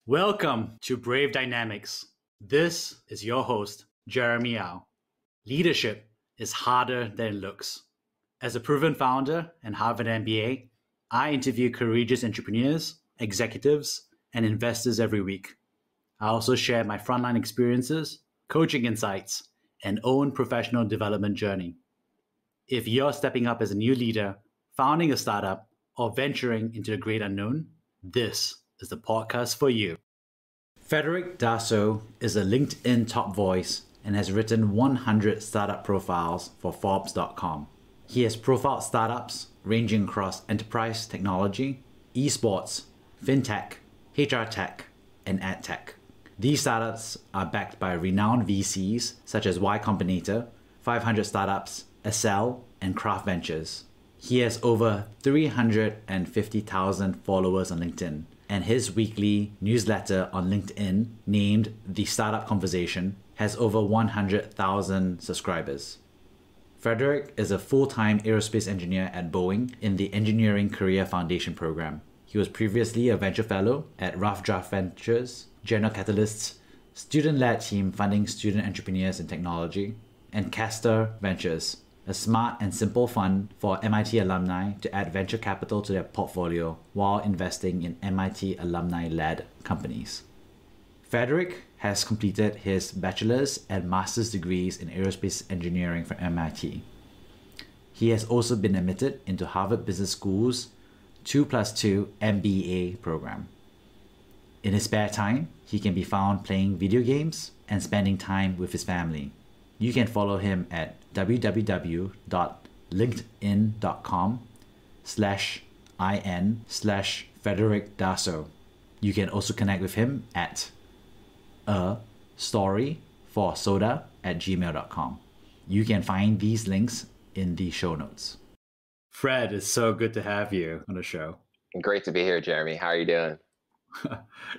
Welcome to Brave Dynamics. This is your host, Jeremy Au. Leadership is harder than it looks. As a proven founder and Harvard MBA, I interview courageous entrepreneurs, executives, and investors every week. I also share my frontline experiences, coaching insights, and own professional development journey. If you're stepping up as a new leader, founding a startup, or venturing into the great unknown, this is the podcast for you. Frederic Darso is a LinkedIn top voice and has written 100 startup profiles for Forbes.com. He has profiled startups ranging across enterprise technology, esports, fintech, HR tech, and ad tech. These startups are backed by renowned VCs such as Y Combinator, 500 Startups, Accel, and Craft Ventures. He has over 350,000 followers on LinkedIn, and his weekly newsletter on LinkedIn, named The Startup Conversation, has over 100,000 subscribers. Frederic is a full-time aerospace engineer at Boeing in the Engineering Career Foundation program. He was previously a venture fellow at Rough Draft Ventures, General Catalyst's student-led team funding student entrepreneurs in technology, and Castor Ventures, a smart and simple fund for MIT alumni to add venture capital to their portfolio while investing in MIT alumni-led companies. Frederic has completed his bachelor's and master's degrees in aerospace engineering from MIT. He has also been admitted into Harvard Business School's 2+2 MBA program. In his spare time, he can be found playing video games and spending time with his family. You can follow him at www.linkedin.com/in/Frederic Darso. You can also connect with him at astoryforsoda@gmail.com. You can find these links in the show notes. Fred, it's so good to have you on the show. Great to be here, Jeremy. How are you doing?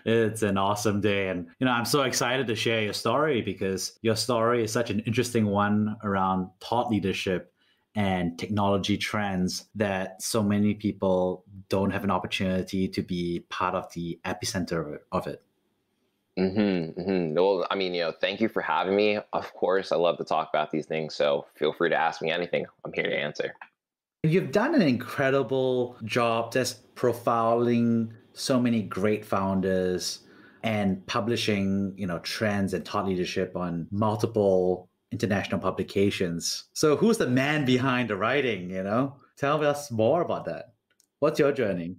It's an awesome day. And, I'm so excited to share your story because your story is such an interesting one around thought leadership and technology trends that so many people don't have an opportunity to be part of the epicenter of it. Well, thank you for having me. Of course, I love to talk about these things. So feel free to ask me anything. I'm here to answer. You've done an incredible job just profiling so many great founders and publishing, trends and thought leadership on multiple international publications. So who's the man behind the writing, Tell us more about that. What's your journey?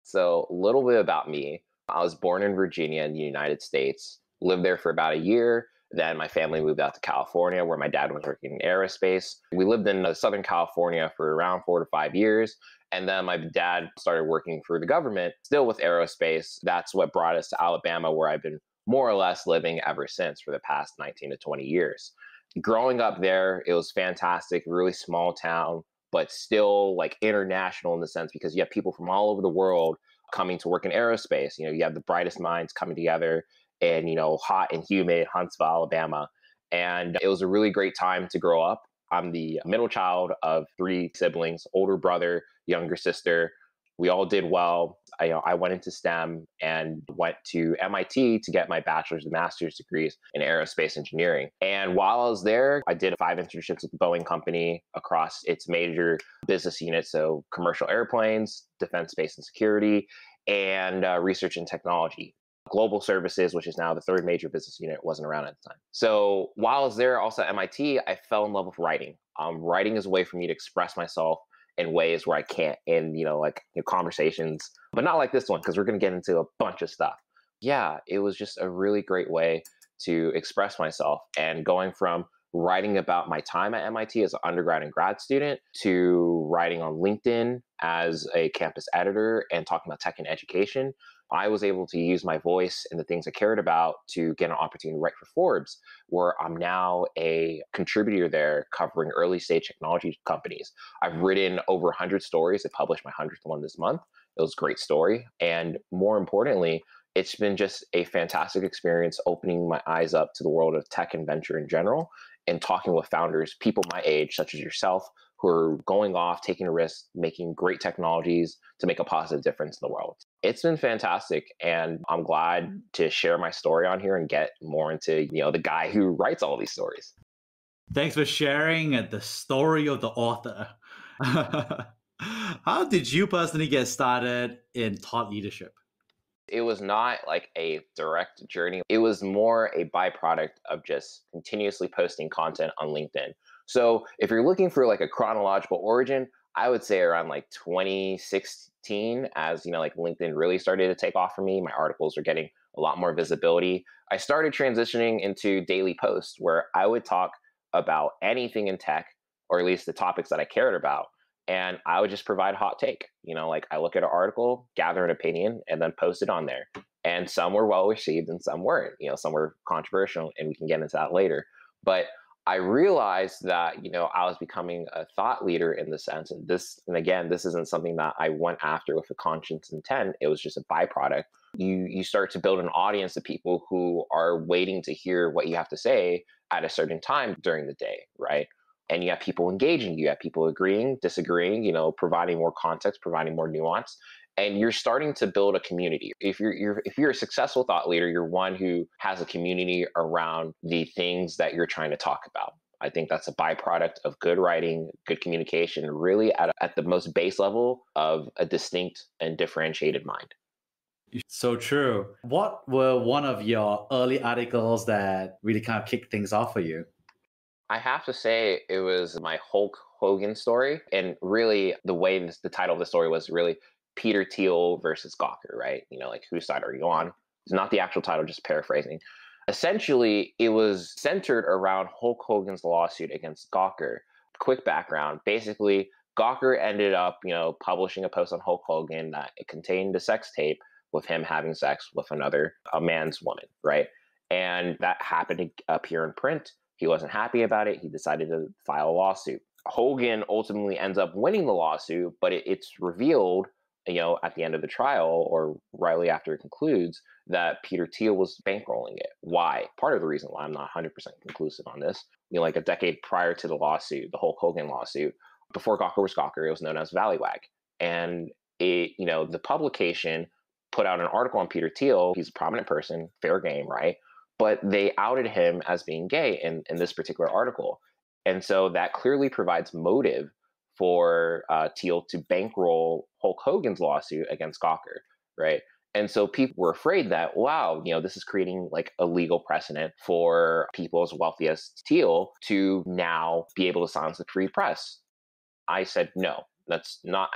So a little bit about me. I was born in Virginia in the United States, lived there for about a year. Then my family moved out to California where my dad was working in aerospace. We lived in Southern California for around 4 to 5 years. And then my dad started working for the government, still with aerospace. That's what brought us to Alabama, where I've been more or less living ever since for the past 19 to 20 years. Growing up there, it was fantastic, really small town, but still like international in the sense because you have people from all over the world coming to work in aerospace. You have the brightest minds coming together in, hot and humid Huntsville, Alabama. And it was a really great time to grow up. I'm the middle child of 3 siblings, older brother, younger sister. We all did well. I went into STEM and went to MIT to get my bachelor's and master's degrees in aerospace engineering. And while I was there, I did 5 internships with the Boeing company across its major business units. So commercial airplanes, defense, space and security, and research and technology. Global services, which is now the 3rd major business unit, wasn't around at the time. So while I was there also at MIT, I fell in love with writing. Writing is a way for me to express myself in ways where I can't in, conversations, but not like this one, because we're going to get into a bunch of stuff. Yeah, it was just a really great way to express myself. And going from writing about my time at MIT as an undergrad and grad student to writing on LinkedIn as a campus editor and talking about tech and education, I was able to use my voice and the things I cared about to get an opportunity to write for Forbes, where I'm now a contributor there covering early stage technology companies. I've written over 100 stories. I published my 100th one this month. It was a great story. And more importantly, it's been just a fantastic experience opening my eyes up to the world of tech and venture in general and talking with founders, people my age, such as yourself, who are going off, taking a risk, making great technologies to make a positive difference in the world. It's been fantastic, and I'm glad to share my story on here and get more into, the guy who writes all these stories. Thanks for sharing the story of the author. How did you personally get started in thought leadership? It was not like a direct journey. It was more a byproduct of just continuously posting content on LinkedIn. So if you're looking for like a chronological origin, I would say around like 2016, as like LinkedIn really started to take off for me. My articles were getting a lot more visibility. I started transitioning into daily posts where I would talk about anything in tech, or at least the topics that I cared about. And I would just provide a hot take. Like I look at an article, gather an opinion, and then post it on there. And some were well received and some weren't. Some were controversial, and we can get into that later. But I realized that, I was becoming a thought leader in the sense, and again, this isn't something that I went after with a conscious intent. It was just a byproduct. You start to build an audience of people who are waiting to hear what you have to say at a certain time during the day, right? And you have people engaging, you have people agreeing, disagreeing, providing more context, providing more nuance, and you're starting to build a community. If you're a successful thought leader, you're one who has a community around the things that you're trying to talk about. I think that's a byproduct of good writing, good communication, really at the most base level of a distinct and differentiated mind. So true. What were one of your early articles that really kind of kicked things off for you? I have to say it was my Hulk Hogan story. And really, the way the title of the story was really Peter Thiel versus Gawker, right? Like whose side are you on? It's not the actual title, just paraphrasing. Essentially, it was centered around Hulk Hogan's lawsuit against Gawker. Quick background. Basically, Gawker ended up, publishing a post on Hulk Hogan that it contained a sex tape with him having sex with a man's woman, right? And that happened to appear in print. He wasn't happy about it. He decided to file a lawsuit. Hogan ultimately ends up winning the lawsuit, but it's revealed, at the end of the trial or rightly after it concludes, that Peter Thiel was bankrolling it. Why? Part of the reason why I'm not 100% conclusive on this, like a decade prior to the lawsuit, the Hulk Hogan lawsuit, before Gawker was Gawker, it was known as Valleywag. And the publication put out an article on Peter Thiel. He's a prominent person, fair game, right? But they outed him as being gay in this particular article. And so that clearly provides motive for Thiel to bankroll Hulk Hogan's lawsuit against Gawker, right? And so people were afraid that, wow, this is creating like a legal precedent for people as wealthy as Thiel to now be able to silence the free press. I said, no, that's not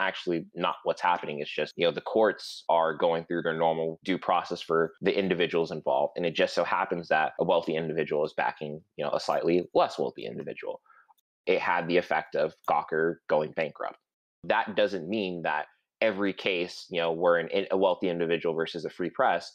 what's happening. It's just, the courts are going through their normal due process for the individuals involved. And it just so happens that a wealthy individual is backing, a slightly less wealthy individual. It had the effect of Gawker going bankrupt. That doesn't mean that every case, where a wealthy individual versus the free press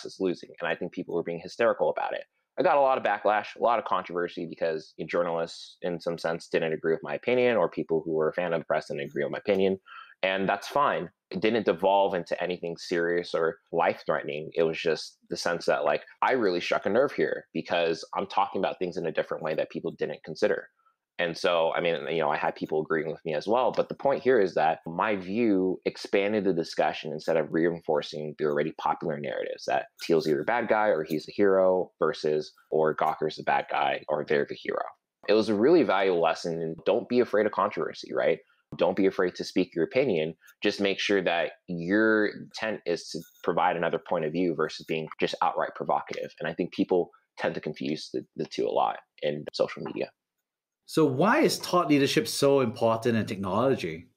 is losing. And I think people were being hysterical about it. I got a lot of backlash, a lot of controversy because journalists, in some sense, didn't agree with my opinion, or people who were a fan of the press didn't agree with my opinion. And that's fine. It didn't devolve into anything serious or life-threatening. It was just the sense that, like, I really struck a nerve here because I'm talking about things in a different way that people didn't consider. And so, I mean, I had people agreeing with me as well. But the point here is that my view expanded the discussion instead of reinforcing the already popular narratives that Thiel's either a bad guy or he's a hero versus, or Gawker's the bad guy or they're the hero. It was a really valuable lesson. And don't be afraid of controversy, right? Don't be afraid to speak your opinion. Just make sure that your intent is to provide another point of view versus being just outright provocative. And I think people tend to confuse the two a lot in social media. So why is thought leadership so important in technology?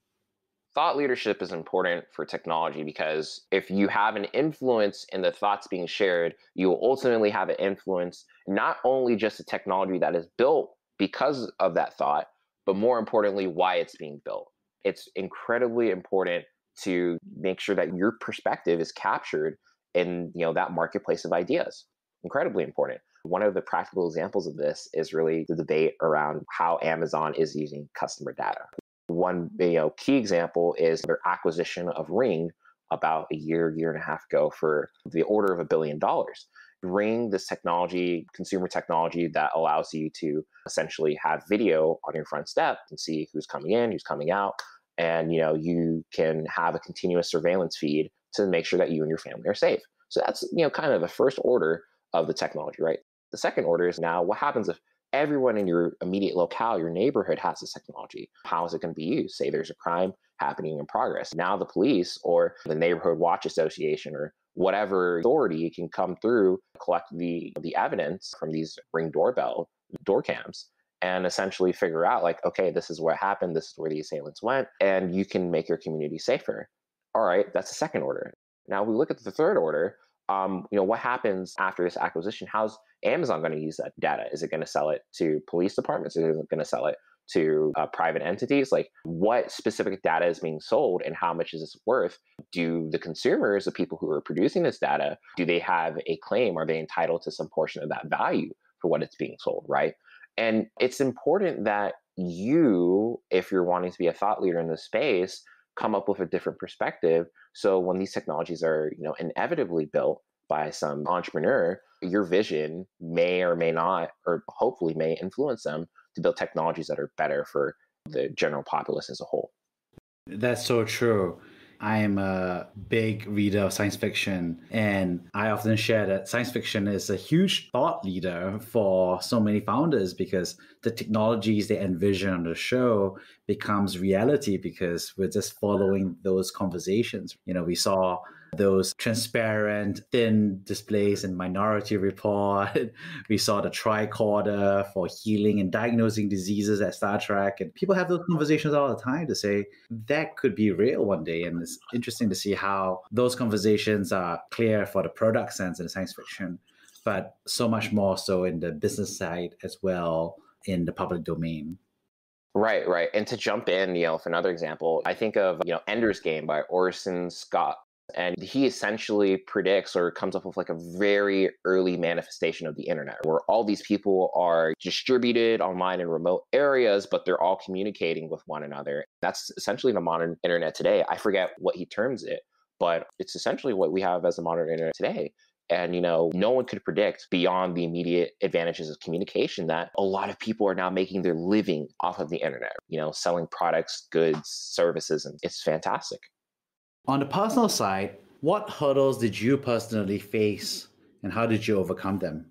Thought leadership is important for technology because if you have an influence in the thoughts being shared, you will ultimately have an influence, not only just the technology that is built because of that thought, but more importantly, why it's being built. It's incredibly important to make sure that your perspective is captured in, that marketplace of ideas. Incredibly important. One of the practical examples of this is really the debate around how Amazon is using customer data. One key example is their acquisition of Ring about a year and a half ago for the order of $1 billion. Ring, this technology, consumer technology that allows you to essentially have video on your front step and see who's coming in, who's coming out. And you can have a continuous surveillance feed to make sure that you and your family are safe. So that's, kind of the first order of the technology, right? The second order is now what happens if everyone in your immediate locale, your neighborhood has this technology? How is it going to be used? Say there's a crime happening in progress. Now the police or the neighborhood watch association or whatever authority can come through, collect the evidence from these Ring doorbell door cams and essentially figure out like, okay, this is what happened. This is where the assailants went, and you can make your community safer. All right, that's the second order. Now we look at the third order. What happens after this acquisition? How's Amazon going to use that data? Is it going to sell it to police departments? Is it going to sell it to private entities? Like, what specific data is being sold and how much is this worth? Do the consumers, the people who are producing this data, do they have a claim? Are they entitled to some portion of that value for what it's being sold, right? And it's important that you, if you're wanting to be a thought leader in this space, come up with a different perspective. So when these technologies are, inevitably built by some entrepreneur, your vision may or may not, or hopefully may influence them to build technologies that are better for the general populace as a whole. That's so true. I am a big reader of science fiction, and I often share that science fiction is a huge thought leader for so many founders because the technologies they envision on the show becomes reality because we're just following those conversations. We saw those transparent, thin displays in Minority Report. We saw the tricorder for healing and diagnosing diseases at Star Trek. And people have those conversations all the time to say that could be real one day. And it's interesting to see how those conversations are clear for the product sense in science fiction, but so much more so in the business side as well in the public domain. Right. And to jump in, for another example, I think of, Ender's Game by Orson Scott. And he essentially predicts or comes up with like a very early manifestation of the internet where all these people are distributed online in remote areas, but they're all communicating with one another. That's essentially the modern internet today. I forget what he terms it, but it's essentially what we have as a modern internet today. And, no one could predict beyond the immediate advantages of communication that a lot of people are now making their living off of the internet, selling products, goods, services, and it's fantastic. On the personal side, what hurdles did you personally face and how did you overcome them?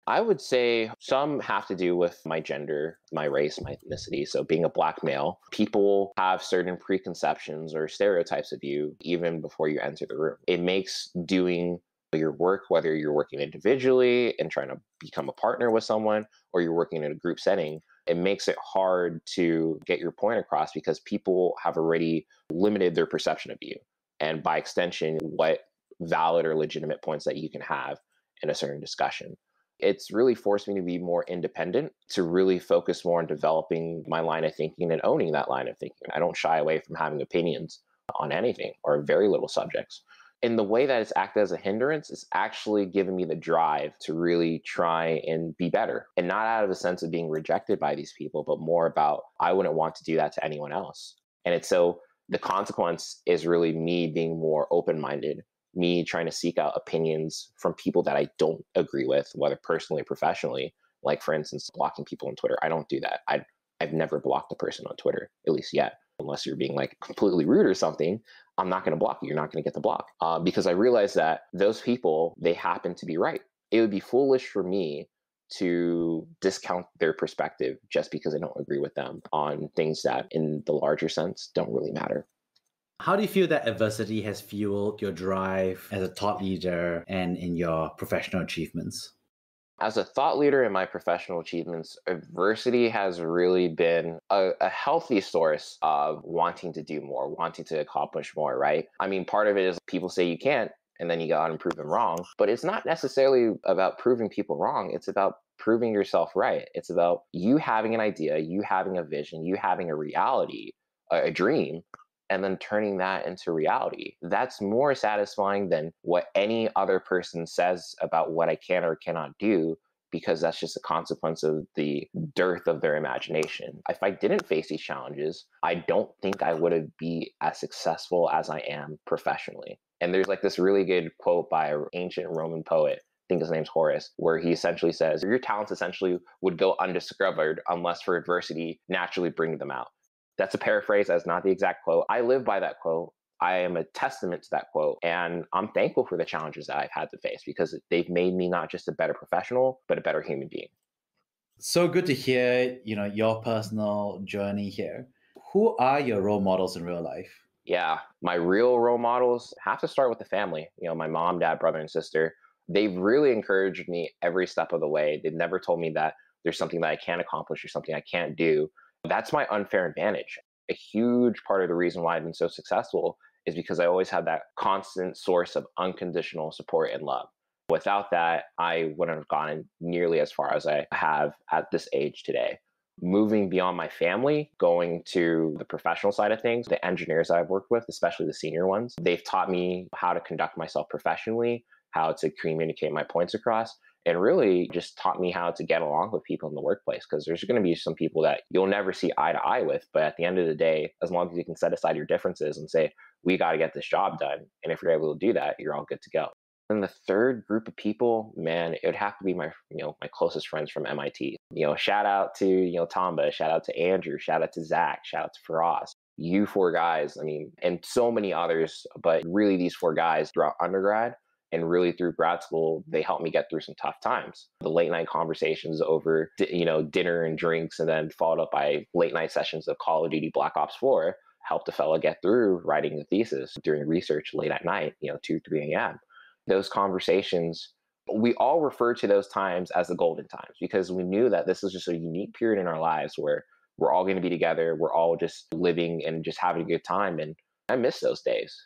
I would say some have to do with my gender, my race, my ethnicity. So being a Black male, people have certain preconceptions or stereotypes of you even before you enter the room. It makes doing your work, whether you're working individually and trying to become a partner with someone or you're working in a group setting, it makes it hard to get your point across because people have already limited their perception of you. And by extension, what valid or legitimate points that you can have in a certain discussion. It's really forced me to be more independent, to really focus more on developing my line of thinking and owning that line of thinking. I don't shy away from having opinions on anything or very little subjects. And the way that it's acted as a hindrance is actually giving me the drive to really try and be better. And not out of a sense of being rejected by these people, but more about I wouldn't want to do that to anyone else. And it's so the consequence is really me being more open-minded, me trying to seek out opinions from people that I don't agree with, whether personally or professionally. Like, for instance, blocking people on Twitter. I don't do that. I've never blocked a person on Twitter, at least yet. Unless you're being like completely rude or something, I'm not going to block you. You're not going to get the block because I realize that those people, they happen to be right. It would be foolish for me to discount their perspective just because I don't agree with them on things that in the larger sense don't really matter. How do you feel that adversity has fueled your drive as a thought leader and in your professional achievements? As a thought leader in my professional achievements, adversity has really been a healthy source of wanting to do more, wanting to accomplish more, right? I mean, part of it is people say you can't, and then you go out and prove them wrong. But it's not necessarily about proving people wrong. It's about proving yourself right. It's about you having an idea, you having a vision, you having a reality, a dream, and then turning that into reality. That's more satisfying than what any other person says about what I can or cannot do, because that's just a consequence of the dearth of their imagination. If I didn't face these challenges, I don't think I would be as successful as I am professionally. And there's like this really good quote by an ancient Roman poet, I think his name's Horace, where he essentially says, your talents essentially would go undiscovered unless for adversity naturally bring them out. That's a paraphrase. That's not the exact quote. I live by that quote. I am a testament to that quote. And I'm thankful for the challenges that I've had to face because they've made me not just a better professional, but a better human being. So good to hear, your personal journey here. Who are your role models in real life? Yeah, my real role models have to start with the family. My mom, dad, brother, and sister. They've really encouraged me every step of the way. They've never told me that there's something that I can't accomplish or something I can't do. That's my unfair advantage. A huge part of the reason why I've been so successful is because I always had that constant source of unconditional support and love. Without that, I wouldn't have gone nearly as far as I have at this age today. Moving beyond my family, going to the professional side of things, the engineers I've worked with, especially the senior ones, they've taught me how to conduct myself professionally, how to communicate my points across, and really just taught me how to get along with people in the workplace. Because there's going to be some people that you'll never see eye to eye with. But at the end of the day, as long as you can set aside your differences and say, we got to get this job done. And if you're able to do that, you're all good to go. And the third group of people, man, it would have to be my closest friends from MIT. Shout out to, Tamba, shout out to Andrew, shout out to Zach, shout out to Faraz. You four guys, and so many others, but really these four guys throughout undergrad and really through grad school, they helped me get through some tough times. The late night conversations over, dinner and drinks, and then followed up by late night sessions of Call of Duty Black Ops 4 helped a fella get through writing the thesis, doing research late at night, 2, 3 a.m. Those conversations, we all refer to those times as the golden times because we knew that this is just a unique period in our lives where we're all going to be together. We're all just living and just having a good time. And I miss those days.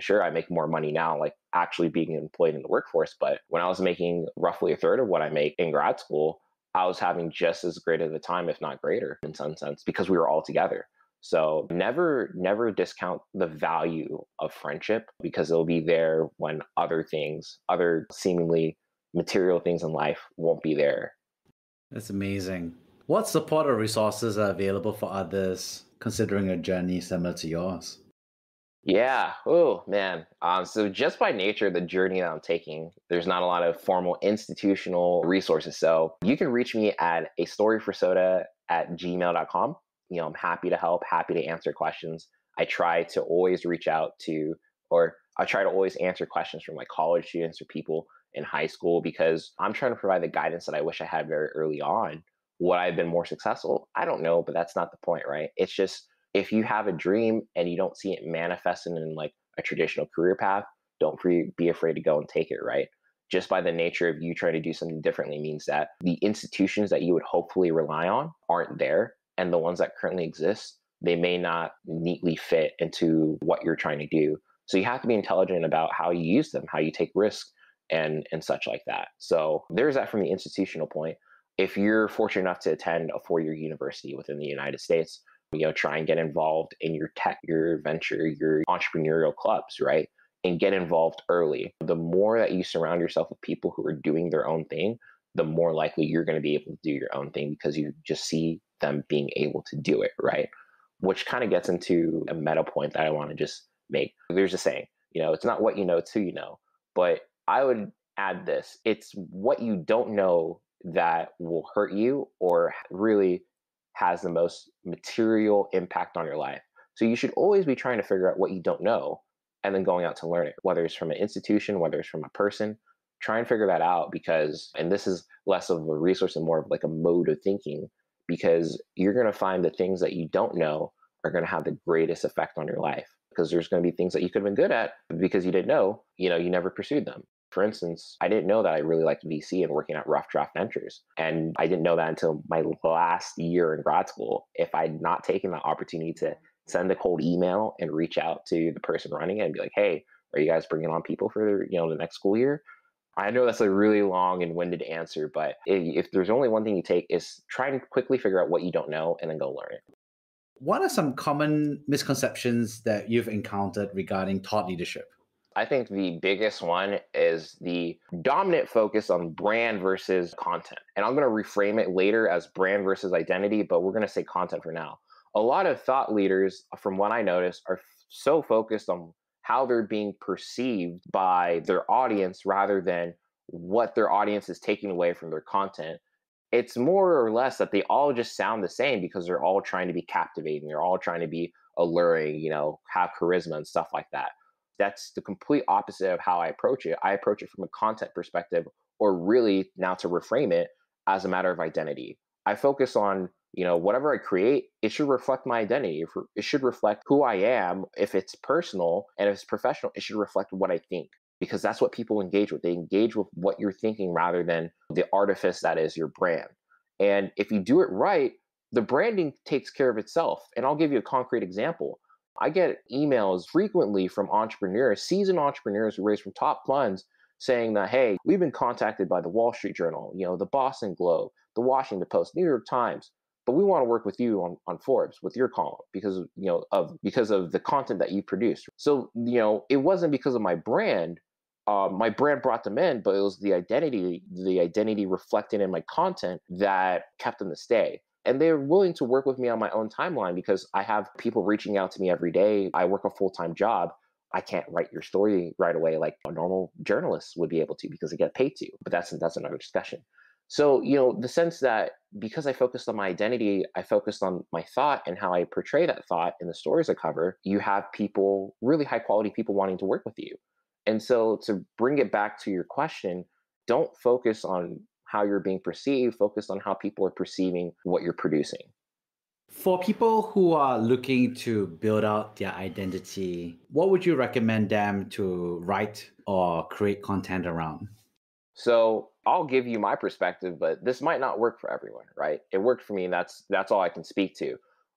Sure, I make more money now, like actually being employed in the workforce. But when I was making roughly a third of what I make in grad school, I was having just as great of a time, if not greater in some sense, because we were all together. So never discount the value of friendship because it'll be there when other seemingly material things in life won't be there. That's amazing. What support or resources are available for others considering a journey similar to yours? Yeah. Oh, man. So just by nature of the journey that I'm taking, there's not a lot of formal institutional resources. So you can reach me at astoryforsoda@gmail.com. I'm happy to help, happy to answer questions. I try to always reach out to, or I try to always answer questions from my college students or people in high school because I'm trying to provide the guidance that I wish I had very early on. Would I have been more successful? I don't know, but that's not the point, right? It's just if you have a dream and you don't see it manifesting in like a traditional career path, don't be afraid to go and take it, right? Just by the nature of you trying to do something differently means that the institutions that you would hopefully rely on aren't there. And the ones that currently exist, they may not neatly fit into what you're trying to do. So you have to be intelligent about how you use them, how you take risks and such like that. So there's that from the institutional point. If you're fortunate enough to attend a 4-year university within the United States, try and get involved in your tech, your venture, your entrepreneurial clubs, right? And get involved early. The more that you surround yourself with people who are doing their own thing, the more likely you're going to be able to do your own thing because you just see them being able to do it, right? Which kind of gets into a meta point that I want to just make. There's a saying, it's not what you know, it's who you know. But I would add this, it's what you don't know that will hurt you or really has the most material impact on your life. So you should always be trying to figure out what you don't know and then going out to learn it, whether it's from an institution, whether it's from a person. Try and figure that out because, and this is less of a resource and more of like a mode of thinking, because you're going to find the things that you don't know are going to have the greatest effect on your life because there's going to be things that you could have been good at because you didn't know, you never pursued them. For instance, I didn't know that I really liked VC and working at Rough Draft Ventures. And I didn't know that until my last year in grad school. If I'd not taken the opportunity to send a cold email and reach out to the person running it and be like, hey, are you guys bringing on people for the next school year? I know that's a really long and winded answer, but if there's only one thing you take is try and quickly figure out what you don't know and then go learn it. What are some common misconceptions that you've encountered regarding thought leadership? I think the biggest one is the dominant focus on brand versus content. And I'm going to reframe it later as brand versus identity, but we're going to say content for now. A lot of thought leaders, from what I notice, are so focused on how they're being perceived by their audience rather than what their audience is taking away from their content. It's more or less that they all just sound the same because they're all trying to be captivating. They're all trying to be alluring, have charisma and stuff like that. That's the complete opposite of how I approach it. I approach it from a content perspective, or really now to reframe it as a matter of identity. I focus on, whatever I create, it should reflect my identity. It should reflect who I am. If it's personal and if it's professional, it should reflect what I think, because that's what people engage with. They engage with what you're thinking rather than the artifice that is your brand. And if you do it right, the branding takes care of itself. And I'll give you a concrete example. I get emails frequently from entrepreneurs, seasoned entrepreneurs who raise from top funds, saying that, hey, we've been contacted by the Wall Street Journal, the Boston Globe, the Washington Post, New York Times, but we want to work with you on Forbes with your column because of the content that you produce. So it wasn't because of my brand. My brand brought them in, but it was the identity reflected in my content that kept them to stay. And they're willing to work with me on my own timeline because I have people reaching out to me every day. I work a full-time job. I can't write your story right away like a normal journalist would be able to because I get paid to. But that's another discussion. So, the sense that because I focused on my identity, I focused on my thought and how I portray that thought in the stories I cover, you have people, really high quality people wanting to work with you. And so to bring it back to your question, don't focus on how you're being perceived, focus on how people are perceiving what you're producing. For people who are looking to build out their identity, what would you recommend them to write or create content around? So I'll give you my perspective, but this might not work for everyone, right? It worked for me, and that's all I can speak to.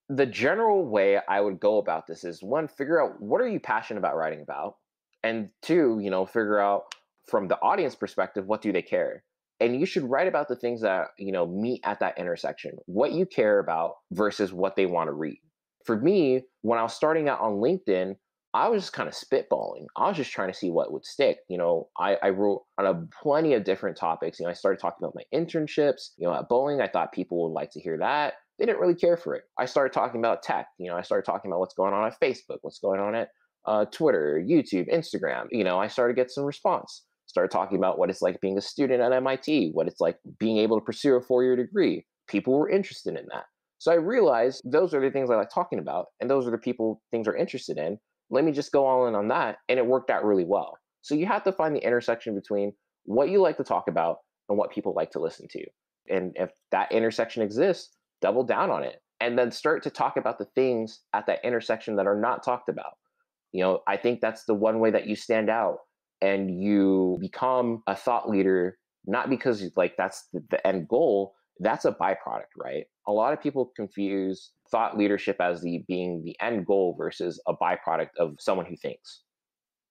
The general way I would go about this is, one, figure out what are you passionate about writing about? And two, figure out from the audience perspective, what do they care? And you should write about the things that, meet at that intersection, what you care about versus what they want to read. For me, when I was starting out on LinkedIn, I was just kind of spitballing. I was just trying to see what would stick. I wrote on plenty of different topics. I started talking about my internships, at Boeing. I thought people would like to hear that. They didn't really care for it. I started talking about tech. I started talking about what's going on at Facebook, what's going on at Twitter, YouTube, Instagram. I started to get some response. Started talking about what it's like being a student at MIT, what it's like being able to pursue a 4-year degree. People were interested in that. So I realized those are the things I like talking about, and those are the things are interested in. Let me just go all in on that. And it worked out really well. So you have to find the intersection between what you like to talk about and what people like to listen to. And if that intersection exists, double down on it. And then start to talk about the things at that intersection that are not talked about. I think that's the one way that you stand out and you become a thought leader, not because that's the end goal. That's a byproduct, right? A lot of people confuse thought leadership as being the end goal versus a byproduct of someone who thinks.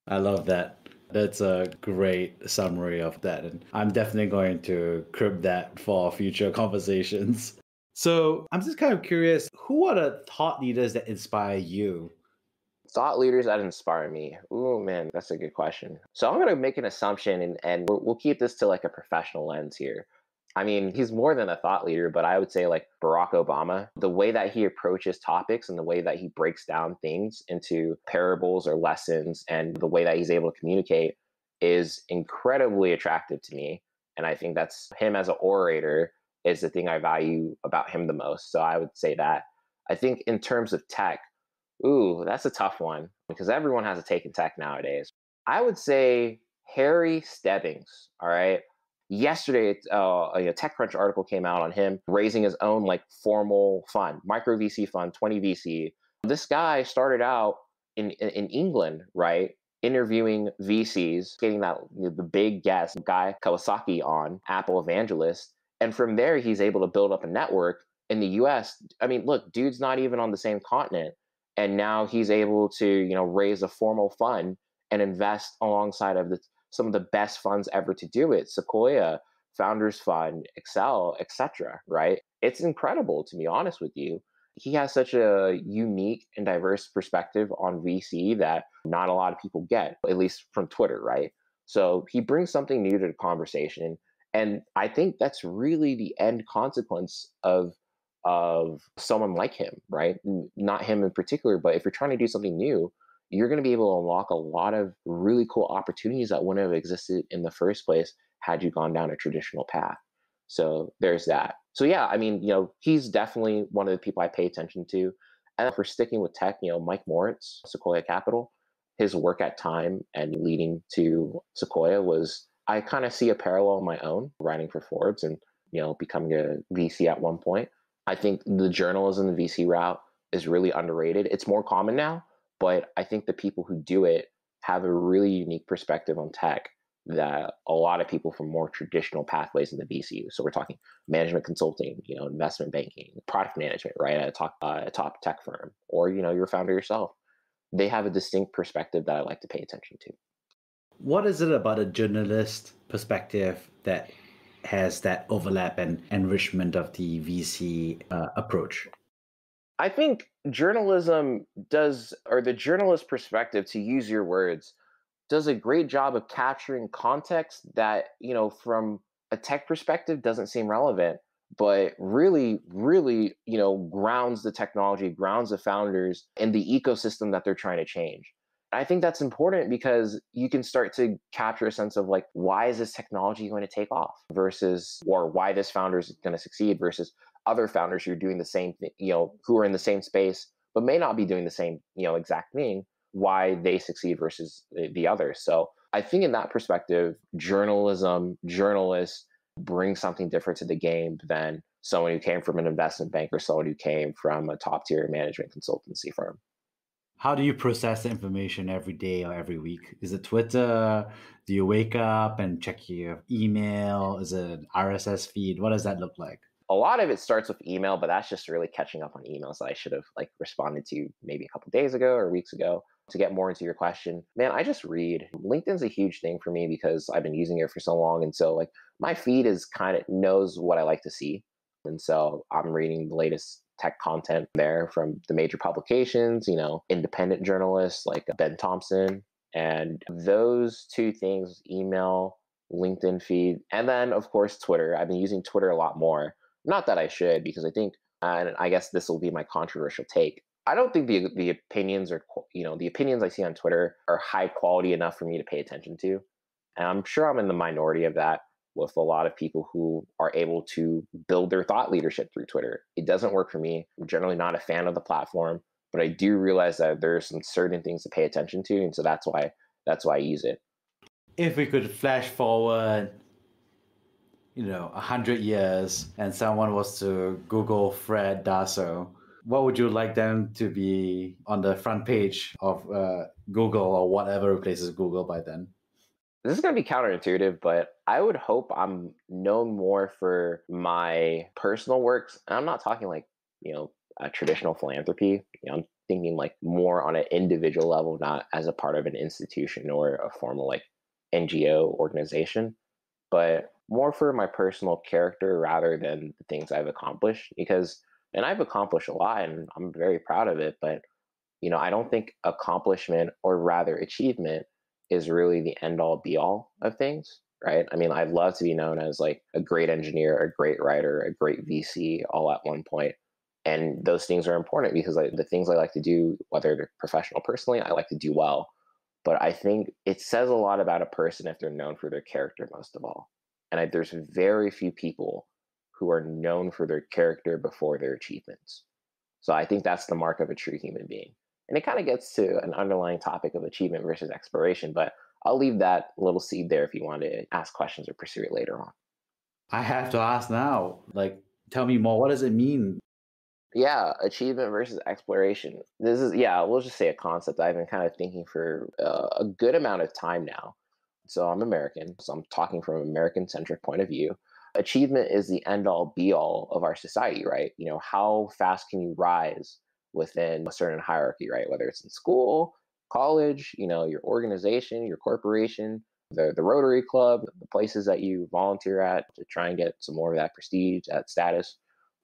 I love that. That's a great summary of that. And I'm definitely going to crib that for future conversations. So I'm just kind of curious, who are the thought leaders that inspire you? Thought leaders that inspire me. Oh man, that's a good question. So I'm going to make an assumption and we'll keep this to a professional lens here. I mean, he's more than a thought leader, but I would say Barack Obama, the way that he approaches topics and the way that he breaks down things into parables or lessons and the way that he's able to communicate is incredibly attractive to me. And I think that's him as an orator is the thing I value about him the most. So I would say that. I think in terms of tech, that's a tough one because everyone has a take in tech nowadays. I would say Harry Stebbings, all right? Yesterday, a TechCrunch article came out on him raising his own formal fund, micro VC fund, 20 VC. This guy started out in England, right? Interviewing VCs, getting the big guest guy Kawasaki on, Apple evangelist. And from there, he's able to build up a network in the US. I mean, look, dude's not even on the same continent. And now he's able to, raise a formal fund and invest alongside of some of the best funds ever to do it. Sequoia, Founders Fund, Excel, etc. Right? It's incredible, to be honest with you. He has such a unique and diverse perspective on VC that not a lot of people get, at least from Twitter, right? So he brings something new to the conversation. And I think that's really the end consequence of someone like him, right? Not him in particular, but if you're trying to do something new, you're going to be able to unlock a lot of really cool opportunities that wouldn't have existed in the first place had you gone down a traditional path. So there's that. So yeah, I mean, he's definitely one of the people I pay attention to. And for sticking with tech, Mike Moritz, Sequoia Capital, his work at Time and leading to Sequoia was, I kind of see a parallel in my own writing for Forbes and, becoming a VC at one point. I think the journalism, the VC route is really underrated. It's more common now, but I think the people who do it have a really unique perspective on tech that a lot of people from more traditional pathways in the VC. So we're talking management consulting, investment banking, product management, right? At a top tech firm, or, you're a founder yourself. They have a distinct perspective that I like to pay attention to. What is it about a journalist perspective that has that overlap and enrichment of the VC approach? I think journalism does, or the journalist perspective, to use your words, does a great job of capturing context that, from a tech perspective doesn't seem relevant, but really, really, grounds the technology, grounds the founders in the ecosystem that they're trying to change. I think that's important because you can start to capture a sense of like, why is this technology going to take off versus, or why this founder is going to succeed versus other founders who are doing the same thing, who are in the same space, but may not be doing the same, exact thing, why they succeed versus the others. So I think in that perspective, journalists bring something different to the game than someone who came from an investment bank or someone who came from a top tier management consultancy firm. How do you process the information every day or every week? Is it Twitter? Do you wake up and check your email? Is it an RSS feed? What does that look like? A lot of it starts with email, but that's just really catching up on emails that I should have responded to maybe a couple of days ago or weeks ago. To get more into your question, man, I just read. LinkedIn's a huge thing for me because I've been using it for so long. And so my feed is kind of knows what I like to see. And so I'm reading the latest tech content there from the major publications, independent journalists like Ben Thompson. And those two things, email, LinkedIn feed, and then of course, Twitter. I've been using Twitter a lot more. Not that I should, because I think, and I guess this will be my controversial take, I don't think the opinions are, the opinions I see on Twitter are high quality enough for me to pay attention to. And I'm sure I'm in the minority of that with a lot of people who are able to build their thought leadership through Twitter. It doesn't work for me. I'm generally not a fan of the platform, but I do realize that there are some certain things to pay attention to. And so that's why I use it. If we could flash forward 100 years and someone was to Google Fred Dasso, what would you like them to be on the front page of Google or whatever replaces Google by then? This is going to be counterintuitive, but I would hope I'm known more for my personal works. And I'm not talking a traditional philanthropy. I'm thinking more on an individual level, not as a part of an institution or a formal NGO organization, but more for my personal character rather than the things I've accomplished. And I've accomplished a lot and I'm very proud of it, but I don't think accomplishment, or rather achievement, is really the end all be all of things, right? I mean, I'd love to be known as a great engineer, a great writer, a great VC all at one point. And those things are important because the things I like to do, whether they're professional, personally, I like to do well. But I think it says a lot about a person if they're known for their character most of all. And there's very few people who are known for their character before their achievements. So I think that's the mark of a true human being. And it kind of gets to an underlying topic of achievement versus exploration, but I'll leave that little seed there if you want to ask questions or pursue it later on. I have to ask now, tell me more. What does it mean? Yeah, achievement versus exploration. This is, we'll just say a concept I've been kind of thinking for a good amount of time now. So I'm American, so I'm talking from an American-centric point of view. Achievement is the end-all, be-all of our society, right? How fast can you rise within a certain hierarchy, right? Whether it's in school, college, your organization, your corporation, the Rotary Club, the places that you volunteer at to try and get some more of that prestige, that status.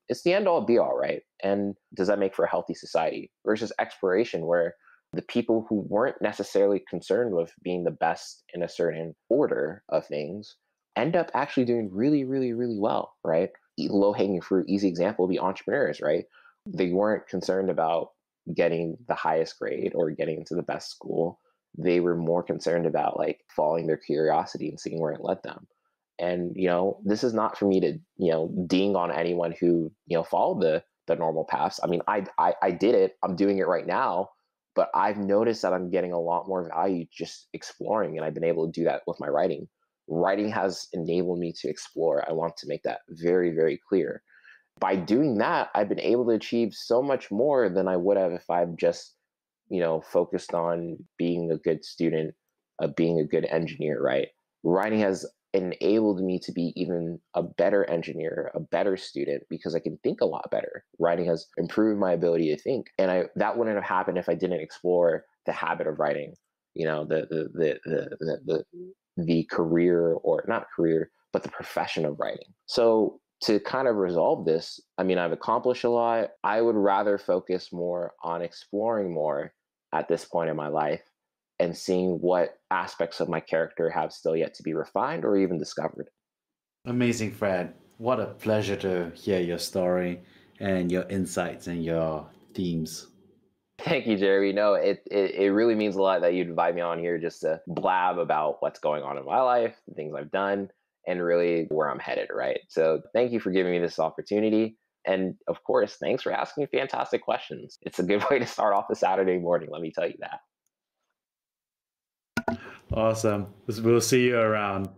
It's the end-all, be-all, right? And does that make for a healthy society? Versus exploration, where the people who weren't necessarily concerned with being the best in a certain order of things end up actually doing really, really, really well, right? Low-hanging fruit, easy example would be entrepreneurs, right? They weren't concerned about getting the highest grade or getting into the best school. They were more concerned about following their curiosity and seeing where it led them. And, this is not for me to, ding on anyone who, followed the the normal paths. I mean, I did it. I'm doing it right now, but I've noticed that I'm getting a lot more value just exploring, and I've been able to do that with my writing. Writing has enabled me to explore. I want to make that very, very clear. By doing that, I've been able to achieve so much more than I would have if I've just, focused on being a good student, being a good engineer, right? Writing has enabled me to be even a better engineer, a better student, because I can think a lot better. Writing has improved my ability to think, and that wouldn't have happened if I didn't explore the habit of writing. The career, or not career, but the profession of writing. So to kind of resolve this, I mean, I've accomplished a lot. I would rather focus more on exploring more at this point in my life and seeing what aspects of my character have still yet to be refined or even discovered. Amazing, Fred. What a pleasure to hear your story and your insights and your themes. Thank you, Jeremy. No, it really means a lot that you'd invite me on here just to blab about what's going on in my life, the things I've done, and really where I'm headed, right? So thank you for giving me this opportunity. And of course, thanks for asking fantastic questions. It's a good way to start off a Saturday morning, let me tell you that. Awesome. We'll see you around.